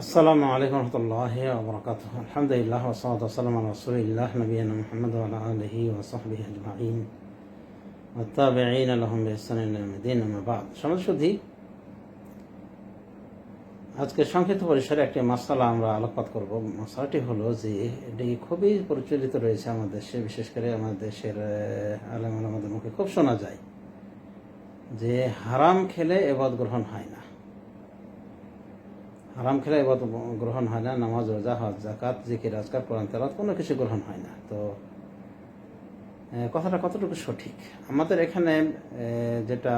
আসসালামু আলাইকুম রহমতুল্লাহি ওয়া বারাকাতুহু। আলহামদুলিল্লাহ ওয়াসসালাতু ওয়াসসালামু আলা রাসূলিল্লাহ নবিয়িনা মুহাম্মদ ওয়া আলা আলিহি ওয়া সাহবিহি আজমাইন ওয়া তাবিঈনা লাহুম বিইহসানিন ইলা ইয়াউমিদ্দিন, আম্মা বা'দ। সমাজসুধী, আজকে সংক্ষিপ্ত পরিসরে একটি মাসআলা আমরা আলোকপাত করব। মাসআলাটি হলো যে এটি খুবই প্রচলিত রয়েছে আমাদের দেশে, বিশেষ করে আমাদের দেশের আলেম ওলামাদের মুখে খুব শোনা যায় যে হারাম খেলে ইবাদত গ্রহণ হয় না। হারাম খেলে ইবাদত গ্রহণ হয় না, নামাজ, রোজা, হজ, যাকাত, জিকির, আজকার, কোরআন তেলাওয়াত কোনো কিছু গ্রহণ হয় না। তো কথাটা কতটুকু সঠিক? আমাদের এখানে যেটা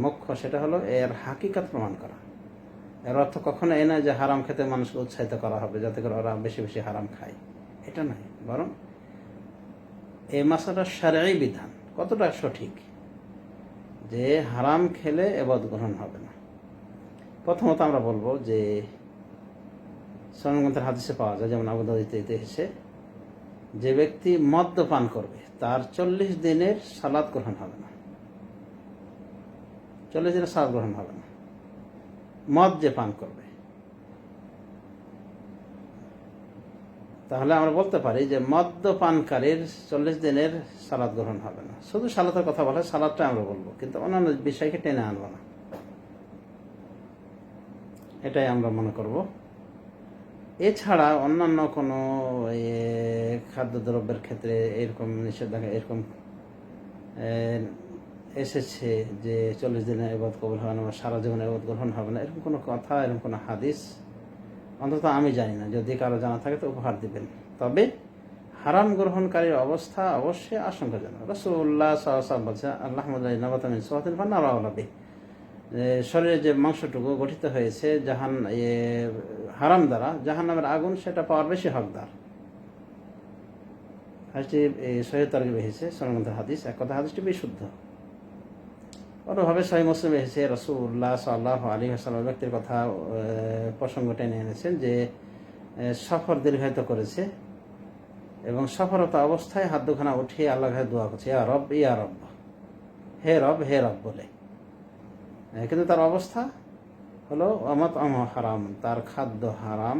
মুখ্য সেটা হলো এর হাকিকাত প্রমাণ করা। এর অর্থ কখনো এ নয় যে হারাম খেতে মানুষকে উৎসাহিত করা হবে যাতে করে ওরা বেশি বেশি হারাম খায়, এটা নয়। বরং এই মাসালার শারঈ বিধান কতটা সঠিক যে হারাম খেলে ইবাদত গ্রহণ হবে না। প্রথমত আমরা বলবো যে সহিহ গ্রন্থের হাদিসে পাওয়া যায়, যেমন আবু দাউদে এসেছে, যে ব্যক্তি মদ্যপান করবে তার 40 দিনের সালাত গ্রহণ হবে না। 40 দিনের সালাত গ্রহণ হবে না মদ যে পান করবে। তাহলে আমরা বলতে পারি যে মদ্যপানকারীর 40 দিনের সালাত গ্রহণ হবে না। শুধু সালাতের কথা বলে সালাতটা আমরা বলবো, কিন্তু অন্যান্য বিষয়কে টেনে আনবো না, এটাই আমরা মনে করব। এছাড়া অন্যান্য কোনো খাদ্যদ্রব্যের ক্ষেত্রে এরকম নিষেধাজ্ঞা এরকম এসেছে যে 40 দিনের ইবাদত কবুল হবে না বা সারা জীবনে ইবাদত গ্রহণ হবে না, এরকম কোনো কথা, এরকম কোনো হাদিস অন্তত আমি জানি না। যদি কারো জানা থাকে তো উপহার দিবেন। তবে হারাম গ্রহণকারীর অবস্থা অবশ্যই আশঙ্কাজনক। রাসূলুল্লাহ সাল্লাল্লাহু আলাইহি ওয়াসাল্লাম বলেছেন, আল্লাহুম্মা নাবাতা মিন সুওয়াতিন ফান্নারু আওলা বিহি, শরীরে যে মাংসটুকু গঠিত হয়েছে হারাম দ্বারা, জাহান্নামের আগুন সেটা পাওয়ার বেশি হকদার। হাদিসটি সহিহ তারগিবে এসেছে, সনদের হাদিস। এক কথা হাদিসটি বিশুদ্ধ। অন্যভাবে সহিহ মুসলিমে এসেছে, রাসূলুল্লাহ সাল্লাল্লাহু আলাইহি ওয়াসাল্লাম ব্যক্তির কথা প্রসঙ্গ টেনে এনেছেন যে সফর দীর্ঘায়িত করেছে এবং সফরত অবস্থায় হাত দুখানা উঠিয়ে আল্লাহর কাছে দোয়া করছে, ইয়া রব, ইয়া রব, হে রব, হে রব বলে। কিন্তু তার অবস্থা হলো মাতআমু হারাম, তার খাদ্য হারাম,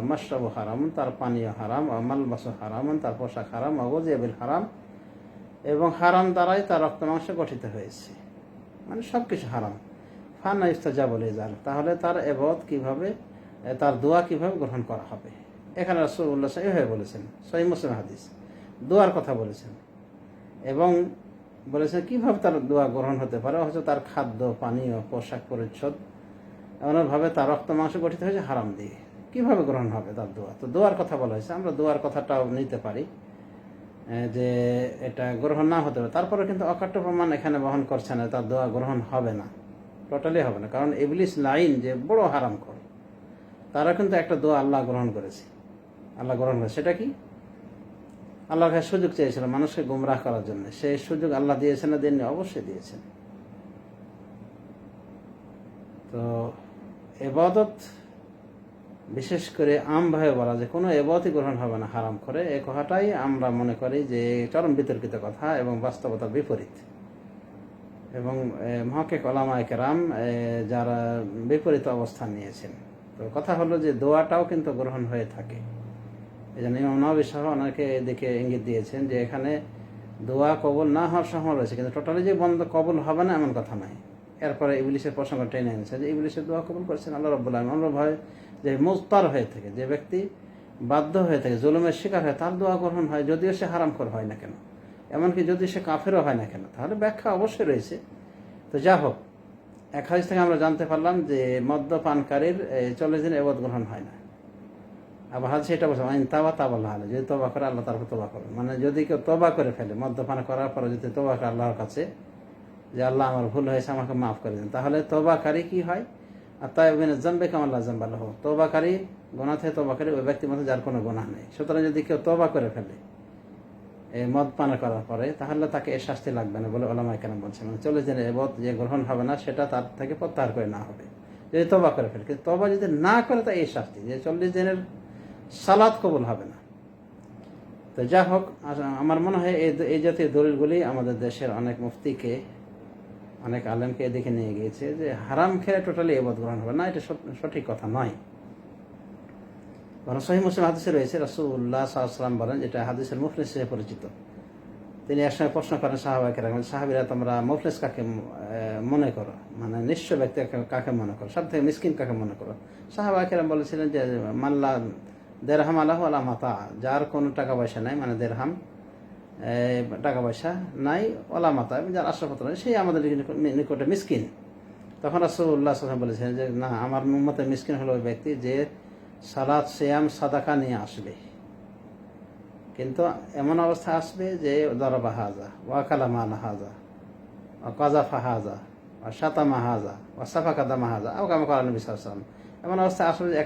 মাশরাবু হারাম, তার পানীয় হারাম, মালবাসু হারাম, তার পোশাক হারাম, ওয়াগুযিয়া বিল হারাম, এবং হারাম দ্বারাই তার রক্ত মাংস গঠিত হয়েছে, মানে সবকিছু হারাম। ফানা ইস্তাজাবু লিযালিক, তাহলে তার ইবাদত কিভাবে, তার দোয়া কিভাবে গ্রহণ করা হবে? এখানে রাসূলুল্লাহ এইভাবে বলেছেন, সহিহ মুসলিম হাদিস, দোয়ার কথা বলেছেন এবং বলেছেন কিভাবে তার দোয়া গ্রহণ হতে পারে। হচ্ছে তার খাদ্য, পানীয়, পোশাক পরিচ্ছদ এমনভাবে তার রক্ত মাংস গঠিত হয়েছে হারাম দিয়ে, কিভাবে গ্রহণ হবে তার দোয়া? তো দোয়ার কথা বলা হয়েছে। আমরা দোয়ার কথাটাও নিতে পারি যে এটা গ্রহণ না হতে পারে, তারপরে কিন্তু অকাট্য প্রমাণ এখানে বহন করছে না তার দোয়া গ্রহণ হবে না, টোটালি হবে না। কারণ ইবলিস লাইন যে বড় হারাম করে, তারা কিন্তু একটা দোয়া আল্লাহ গ্রহণ করেছে, আল্লাহ গ্রহণ করেছে। সেটা কি? আল্লাহর কাছে সুযোগ চেয়েছিল মানুষকে গুমরাহ করার জন্য। সেই সুযোগ আল্লাহ দিয়েছেন না দেননি? অবশ্যই দিয়েছেন। তো ইবাদত বিশেষ করে আমভাবে বলা যে কোনো ইবাদতই গ্রহণ হবে না হারাম করে, এই কথাটাই আমরা মনে করি যে চরম বিতর্কিত কথা এবং বাস্তবতার বিপরীত। এবং মুহাক্কিক উলামায়ে কেরাম যারা বিপরীত অবস্থান নিয়েছেন। তো কথা হলো যে দোয়াটাও কিন্তু গ্রহণ হয়ে থাকে। এই জন্য ইমাম নববী সহ অনেকে এদিকে ইঙ্গিত দিয়েছেন যে এখানে দোয়া কবুল না হওয়ার সম্ভাবনা রয়েছে, কিন্তু টোটালি যে বন্ধ কবুল হবে না এমন কথা নয়। এরপরে ইবলিসের প্রসঙ্গ টেনে এনেছে যে ইবলিসের দোয়া কবুল করেছেন আল্লাহ রাব্বুল আলামিন। আমরা ভয় যে মুজতার হয়ে থাকে, যে ব্যক্তি বাধ্য হয়ে থাকে, জুলুমের শিকার হয়, তার দোয়া গ্রহণ হয়, যদিও সে হারামখোর হয় না কেন, এমনকি যদি সে কাফেরও হয় না কেন। তাহলে ব্যাখ্যা অবশ্যই রয়েছে। তো যা হোক, এক হাদিস থেকে আমরা জানতে পারলাম যে মদ্যপানকারীর 40 দিন ইবাদত গ্রহণ হয় না। আবার হাদিসে এটা বলছে, তাওবা তাবাল্লাহ আলাইহি, যদি তওবা করে আল্লাহ তার উপর তওবা করবে। মানে যদি কেউ তওবা করে ফেলে, মদ্যপান করার পরে যদি তওবা করে আল্লাহর কাছে যে আল্লাহ আমার ভুল হয়েছে, আমাকে মাফ করে দিন, তাহলে তওবাকারী কি হয়? আর তাইয়ুবু মিনাজ যামবি কামা লা যামবা লাহু, তওবাকারী গুনাহ থেকে তওবাকারী ওই ব্যক্তির মধ্যে যার কোনো গুনাহ নেই। সুতরাং যদি কেউ তওবা করে ফেলে এই মদ পান করার পরে, তাহলে তাকে এ শাস্তি লাগবে না বলে উলামায়ে কেরাম বলছেন। মানে 40 দিনের ইবাদত যে গ্রহণ হবে না সেটা তার থেকে প্রত্যাহার করে না হবে যদি তওবা করে ফেলে। কিন্তু তওবা যদি না করে তা এই শাস্তি, যে 40 দিনের সালাত কবুল হবে না। তো যা হোক, আমার মনে হয় এই জাতীয় দলিলগুলি আমাদের দেশের অনেক মুফতিকে, অনেক আলেমকে এদিকে নিয়ে গিয়েছে যে হারাম খেলে টোটালি ইবাদত গ্রহণ হবে না। এটা সঠিক কথা নয়। সহিহ মুসলিম হাদিসে রয়েছে, রাসূলুল্লাহ সাল্লাল্লাহু আলাইহি ওয়াসাল্লাম বলেন, যেটা হাদিসের মুফলিস হিসেবে পরিচিত। তিনি একসময় প্রশ্ন করেন সাহাবীরা, তোমরা মুফলিস কাকে মনে করো, মানে নিঃস্ব ব্যক্তি কাকে মনে করো, সব থেকে মিসকিন কাকে মনে করো? সাহাবায়ে কেরাম বলেছিলেন যে মাল্লা দেরহাম আলাহু আলা মাতা, যার কোনো টাকা পয়সা নাই, মানে দেরহাম টাকা পয়সা নাই, ওলা মাতা, যার আসবাবপত্র নাই, সেই আমাদের নিকটে মিসকিন। তখন রাসূলুল্লাহ সাল্লাল্লাহু আলাইহি ওয়াসাল্লাম বলেছেন যে না, আমার উম্মতে মিসকিন হলো ওই ব্যক্তি যে সালাত, সিয়াম, সাদাকা নিয়ে আসবে, কিন্তু এমন অবস্থা আসবে যে দরবা হাজা, ওয়াকালা মালা হাজা, কাজাফা হাজা, শাতামা হাজা, সাফাকা দামা হাজা, আওকামা করা নবী সাল্লাল্লাহু আলাইহি ওয়াসাল্লাম। এমন অবস্থা আসলে যে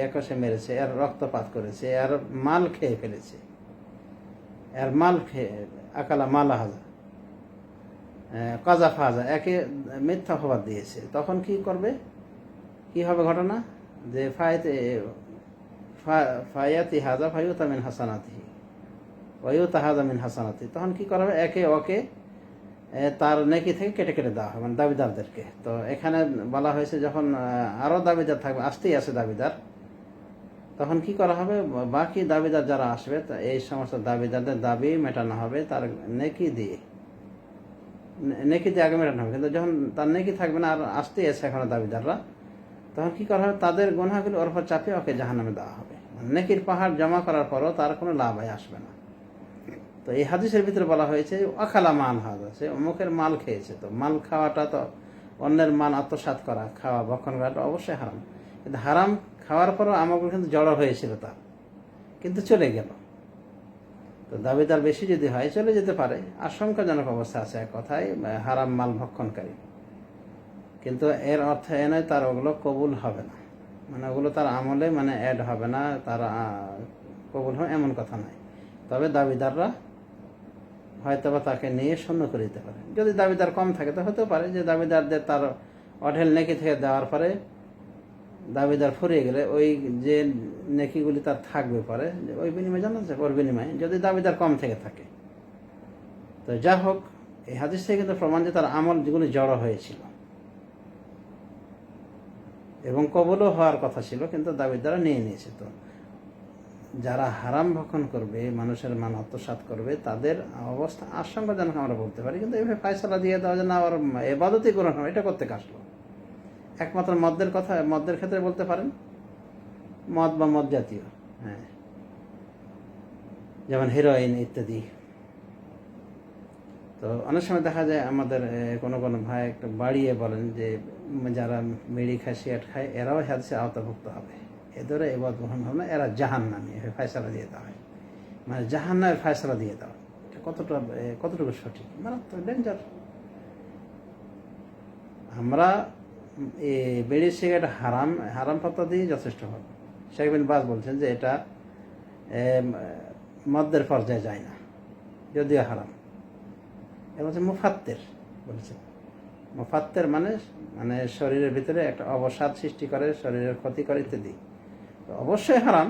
একে মেরেছে, এর রক্তপাত করেছে, এর মাল খেয়ে ফেলেছে, এর মাল খেয়ে আকালা মালা হাজা, কাজাফা হাজা, একে মিথ্যা অপবাদ দিয়েছে। তখন কি করবে, কি হবে ঘটনা, যে ফায়াতি হাজা ফায়ুতা মিন হাসানাতিহি ওয়ায়ুতা হাজা মিন হাসানাতি, তখন কি করা হবে, একে ওকে তার নেকি থেকে কেটে কেটে দেওয়া হবে, মানে দাবিদারদেরকে। তো এখানে বলা হয়েছে যখন আরও দাবিদার থাকবে, আসতেই আছে দাবিদার, তখন কি করা হবে, বাকি দাবিদার যারা আসবে এই সমস্ত দাবিদারদের দাবি মেটানো হবে তার নেকি দিয়ে, নেকি দিয়ে আগে মেটানো হবে। কিন্তু যখন তার নেকি থাকবে না, আর আসতেই আছে এখনো দাবিদাররা, তখন কি করা হবে, তাদের গুনাহগুলো ওর উপর চাপিয়ে ওকে জাহান্নামে দেওয়া হবে। নেকির পাহাড় জমা করার পরও তার কোনো লাভ আসবে না। তো এই হাদিসের ভিতরে বলা হয়েছে আখালা মাল হাজা, সে অমুকের মাল খেয়েছে। তো মাল খাওয়াটা তো অন্যের মাল আত্মসাৎ করা, খাওয়া, ভক্ষণ করাটা অবশ্যই হারাম। কিন্তু হারাম খাওয়ার পরও আমাকে কিন্তু জড়ো হয়েছিল তার, কিন্তু চলে গেল। তো দাবিদার বেশি যদি হয় চলে যেতে পারে, আশঙ্কাজনক অবস্থা আছে এক কথায় হারাম মাল ভক্ষণকারী। কিন্তু এর অর্থ এ নয় তার ওগুলো কবুল হবে না, মানে ওগুলো তার আমলে মানে অ্যাড হবে না, তার কবুল হবে এমন কথা নয়। তবে দাবিদাররা হয়তো বা তাকে নিয়ে শূন্য করে দিতে পারে। যদি দাবিদার কম থাকে তো হতেও পারে যে দাবিদারদের তার অঢেল নেকি থেকে দেওয়ার পরে দাবিদার ফুরিয়ে গেলে ওই যে নেকিগুলি তার থাকবে পরে, ওই বিনিময়ে জানা যাচ্ছে, ওর বিনিময়ে যদি দাবিদার কম থেকে থাকে। তো যা হোক, এই হাদিস থেকে কিন্তু প্রমাণ যে তার আমল যেগুলি জড়ো হয়েছিল এবং কবুলও হওয়ার কথা ছিল, কিন্তু দাবিদারা নিয়ে নিয়েছে। তো যারা হারাম ভক্ষণ করবে, মানুষের মান আত্মসাৎ করবে, তাদের অবস্থা আশঙ্কাজনক আমরা বলতে পারি। কিন্তু এইভাবে ফায়সালা দিয়ে দেওয়া যে না ওর এবাদতই গ্রহণ হবে, এটা করতে আসলো। একমাত্র মদের কথা, মদের ক্ষেত্রে বলতে পারেন, মদ বা মদ জাতীয়, হ্যাঁ, যেমন হেরোইন ইত্যাদি। তো অনেক সময় দেখা যায় আমাদের কোনো কোনো ভাই একটা বাড়িয়ে বলেন যে যারা বিড়ি খায়, সিগারেট খায়, এরাও হাদিসের আওতাভুক্ত হবে, এদেরও এবাদত গ্রহণ হবে না, এরা জাহান্নামী, ফয়সালা দিয়ে দেওয়া হয়। মানে জাহান্নামের ফয়সালা দিয়ে দেওয়া, এটা কতটুকু সঠিক, মারাত্মক ডেঞ্জার। আমরা বিড়ি সিগারেট হারাম ফতোয়া দিয়ে যথেষ্ট হবে। শেখ বিন বাজ বলছেন যে এটা মদ্যের পর্যায়ে যায় না, যদিও হারাম। এবার হচ্ছে মুফাত্তের বলেছেন, মুফাত্তের মানে মানে শরীরের ভিতরে একটা অবসাদ সৃষ্টি করে, শরীরের ক্ষতি করে ইত্যাদি। তো অবশ্যই হারাম,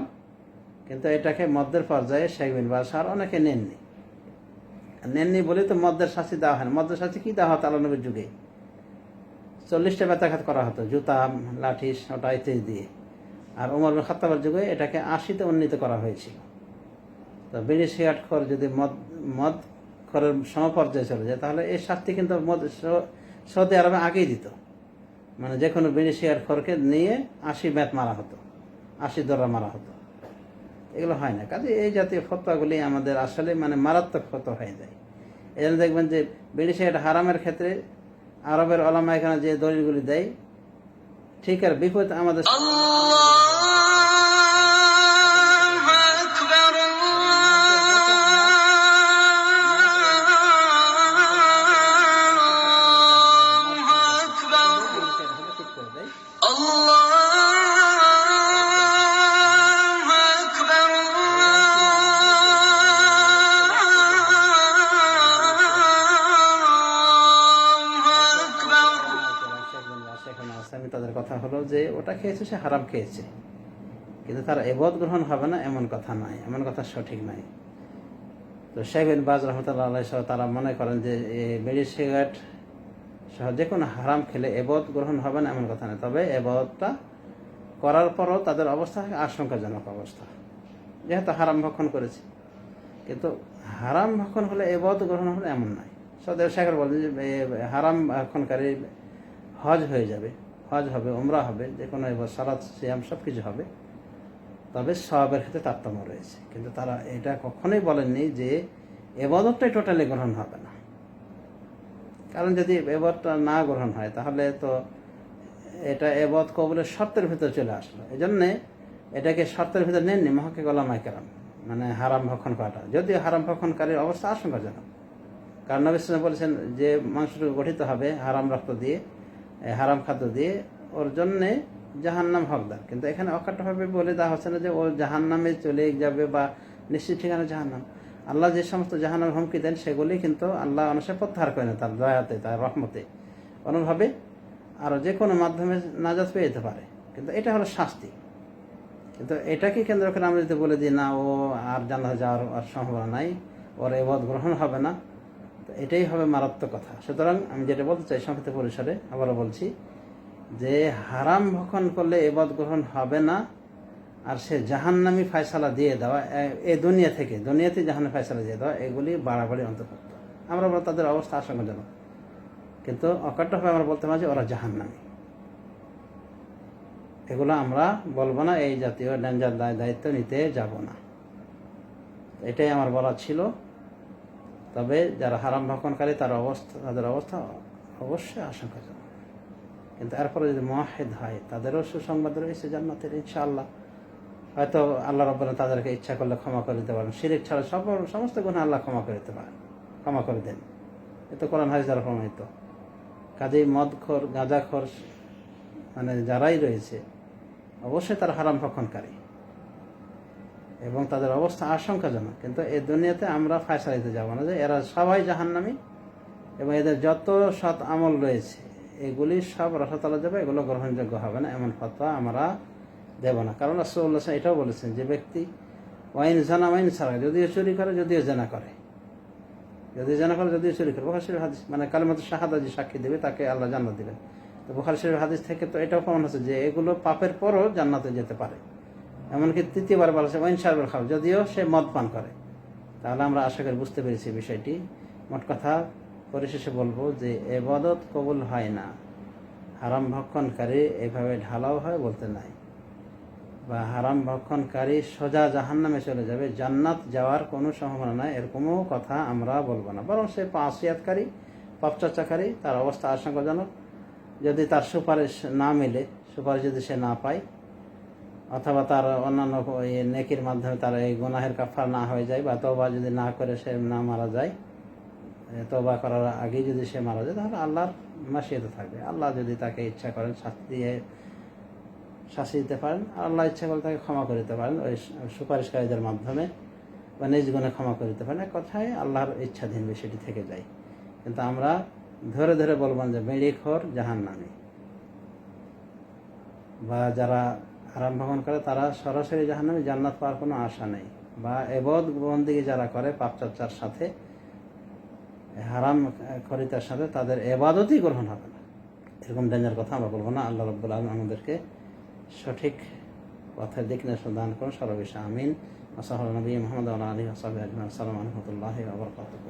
কিন্তু এটাকে মদ্যের পর্যায়ে শেখ বিন বাজ আর অনেকে নেননি বলে তো মদ্যের শাস্তি দেওয়া হয় না। মদ্যের শাস্তি কি দেওয়া হতো আল্লাহ নবীর যুগে? 40টা বেত্রাঘাত করা হতো, জুতা, লাঠি, ওটা ইত্যাদি দিয়ে। আর ওমর বিন খাত্তাবের যুগে এটাকে 80তে উন্নীত করা হয়েছিল। তো বিড়ি সিগারেট খোর যদি মদ খোরের সমপর্যায়ে চলে যায়, তাহলে এই শাস্তি কিন্তু সৌদি আরবে আগেই দিত। মানে যে কোনো বিড়ি সিগারেট খোরকে নিয়ে 80 বেত মারা হতো, 80 দরা মারা হতো। এগুলো হয় না। কাজে এই জাতীয় ফতোয়াগুলি আমাদের আসলে মানে মারাত্মক ফতোয়া হয়ে যায়। এই জন্য দেখবেন যে বিড়ি সিগারেট হারামের ক্ষেত্রে আরবের ওলামা এখানে যে দলিলগুলি দেয়, ঠিক আর বিপরীত আমাদের তাদের কথা হলো যে ওটা খেয়েছে, সে হারাম খেয়েছে, কিন্তু তার এবাদত গ্রহণ হবে না এমন কথা নাই, এমন কথা সঠিক নাই। তো শেখ বিন বাজ রাহমাতুল্লাহ আলাইহি সহ তারা মনে করেন যে বিড়ি সিগারেট সহ যে কোনো হারাম খেলে এবাদত গ্রহণ হবে না এমন কথা নয়, তবে এবাদতটা করার পরও তাদের অবস্থা আশঙ্কাজনক অবস্থা, যেহেতু হারাম ভক্ষণ করেছে। কিন্তু হারাম ভক্ষণ হলে এবাদত গ্রহণ হলে এমন নয়। সৌদি শেখর বলেন যে হারাম ভক্ষণকারী হজ হয়ে যাবে, হজ হবে, উমরা হবে, যে কোনো সালাত সিয়াম সব কিছু হবে, তবে সওয়াবের ক্ষেত্রে তারতম্য রয়েছে। কিন্তু তারা এটা কখনোই বলেননি যে এবাদতটাই টোটালি গ্রহণ হবে না। কারণ যদি এবাদতটা না গ্রহণ হয় তাহলে তো এটা এবাদত কবুলের শর্তের ভিতরে চলে আসলো। এই জন্যে এটাকে শর্তের ভিতরে নেননি মুহাক্কিক উলামায়ে কেরাম, মানে হারাম ভক্ষণ করাটা, যদিও হারাম ভক্ষণকারীর অবস্থা আশঙ্কাজনক। কারণ নবী সাল্লাল্লাহু আলাইহি ওয়াসাল্লাম বলেছেন যে মাংসটুকু গঠিত হবে হারাম রক্ত দিয়ে, হারাম খাদ্য দিয়ে, ওর জন্যে জাহান্নাম হকদার। কিন্তু এখানে অকাট্যভাবে বলে দেওয়া হচ্ছে না যে ও জাহান্নামে চলে যাবে বা নিশ্চিত ঠিকানা জাহান্নাম। আল্লাহ যে সমস্ত জাহান্নামের হুমকি দেন সেগুলি কিন্তু আল্লাহ অনসে প্রত্যাহার করে না, তার দয়াতে, তার রহমতে, কোনোভাবে আরও যে কোনো মাধ্যমে নাজাত পেয়ে যেতে পারে। কিন্তু এটা হলো শাস্তি। কিন্তু এটাকে কেন্দ্র করে আমরা যদি বলে দিই না ও আর জান্নাতে যাওয়ার আর সম্ভাবনা নাই, ওর ইবাদত গ্রহণ হবে না, তো এটাই হবে মারাত্মক কথা। সুতরাং আমি যেটা বলতে চাই সংক্ষিপ্ত পরিসরে আবারও বলছি যে হারাম ভক্ষণ করলে ইবাদত গ্রহণ হবে না, আর সে জাহান্নামী ফয়সালা দিয়ে দেওয়া, এই দুনিয়াতে জাহান্নামী ফয়সালা দিয়ে দেওয়া, এগুলি বাড়াবাড়ি অন্তর্ভুক্ত। আমরা বলবো তাদের অবস্থা আশঙ্কাজনক, কিন্তু অকাট্যভাবে আমরা বলতে পারি যে ওরা জাহান্নামী। এগুলো আমরা বলবো না, এই জাতীয় ডেঞ্জার দায়িত্ব নিতে যাব না। এটাই আমার বলা ছিল। তবে যারা হারাম ভক্ষণকারী তাদের অবস্থা অবশ্যই আশঙ্কাজনক। কিন্তু এরপরে যদি মুওয়াহ্হিদ হয় তাদেরও সুসংবাদ রয়েছে জান্নাতের ইনশাআল্লাহ। হয়তো আল্লাহ রাব্বুল আলামিন তাদেরকে ইচ্ছা করলে ক্ষমা করে দিতে পারেন। শিরক ছাড়া সমস্ত গুনাহ আল্লাহ ক্ষমা করে দিতে পারেন, ক্ষমা করে দেন। এ তো কোরআন হাদিস দ্বারা প্রমাণিত। কাজেই মদখোর, গাঁজাখোর মানে যারাই রয়েছে অবশ্যই তারা হারাম ভক্ষণকারী এবং তাদের অবস্থা আশঙ্কাজনক। কিন্তু এই দুনিয়াতে আমরা ফয়সালা দিতে যাব না যে এরা সবাই জাহান্নামী এবং এদের যত সৎ আমল রয়েছে এগুলি সব রসাতলে যাবে, এগুলো গ্রহণযোগ্য হবে না, এমন ফতোয়া আমরা দেব না। কারণ রাসূলুল্লাহ সাল্লাল্লাহু আলাইহি ওয়াসাল্লাম এটাও বলেছেন যে ব্যক্তি ওয়াইন জানা ওয়াইন সারা, যদিও চুরি করে যদিও জেনা করে, যদিও জেনা করে যদিও চুরি করে, বুখারী শরীফ হাদিস, মানে কালিমাতুশ শাহাদা যে সাক্ষী দেবে তাকে আল্লাহ জান্নাত দিবেন। তো বুখারী শরীফ হাদিস থেকে তো এটাও প্রমাণ হচ্ছে যে এগুলো পাপের পরও জান্নাতে যেতে পারে। এমনকি তৃতীয়বার বলা হচ্ছে ওয়াইন শারবুল খামর, যদিও সে মদ পান করে। তাহলে আমরা আশা করি বুঝতে পেরেছি বিষয়টি। মোট কথা পরিশেষে বলবো যে ইবাদত কবুল হয় না হারাম ভক্ষণকারী এভাবে ঢালাও হয় বলতে নাই, বা হারাম ভক্ষণকারী সোজা জাহান্নামে চলে যাবে, জান্নাত যাওয়ার কোনো সম্ভাবনা নাই, এরকমও কথা আমরা বলবো না। বরং সে পাপচর্চাকারী, পাপচর্চাকারী, তার অবস্থা আশঙ্কাজনক। যদি তার সুপারিশ না মেলে, সুপারিশ যদি সে না পায়, অথবা তার অন্যান্য নেকির মাধ্যমে তার এই গুনাহের কাফার না হয়ে যায়, বা তওবা যদি না করে সে না মারা যায়, তওবা করার আগেই যদি সে মারা যায়, তাহলে আল্লাহর মাশিয়াতে থাকবে। আল্লাহ যদি তাকে ইচ্ছা করেন শাস্তি দিতে পারেন, আর আল্লাহ ইচ্ছা করে তাকে ক্ষমা করে দিতে পারেন ওই সুপারিশকারীদের মাধ্যমে, বা নিজ গুণে ক্ষমা করে দিতে পারেন। এক কথায় আল্লাহর ইচ্ছাধীন বিষয়টি থেকে যায়। কিন্তু আমরা ধরে ধরে বলবেন যে বেড়িখোর জাহান্নামী, বা যারা হারাম ভক্ষণ করে তারা সরাসরি জাহান্নামী, জান্নাত পাওয়ার কোনো আশা নেই। বা ইবাদত বন্দেগী যারা করে পাপচর্চার সাথে, হারাম খরিতার সাথে, তাদের ইবাদতই গ্রহণ হবে না, এরকম ডেঞ্জার কথা আমরা বলবো না। আল্লাহ রাব্বুল আলামিন আমাদেরকে সঠিক পথের দিক নির্দেশনা দান করুন, সর্ববিষয়ে আমিন। ওয়া সাল্লাল্লাহু আলা নবী মুহাম্মদ ওয়া আলা আলিহি ওয়া সাহবিহি আজমাইন। আসসালামু আলাইকুম ওয়া রাহমাতুল্লাহি ওয়া বারাকাতুহু।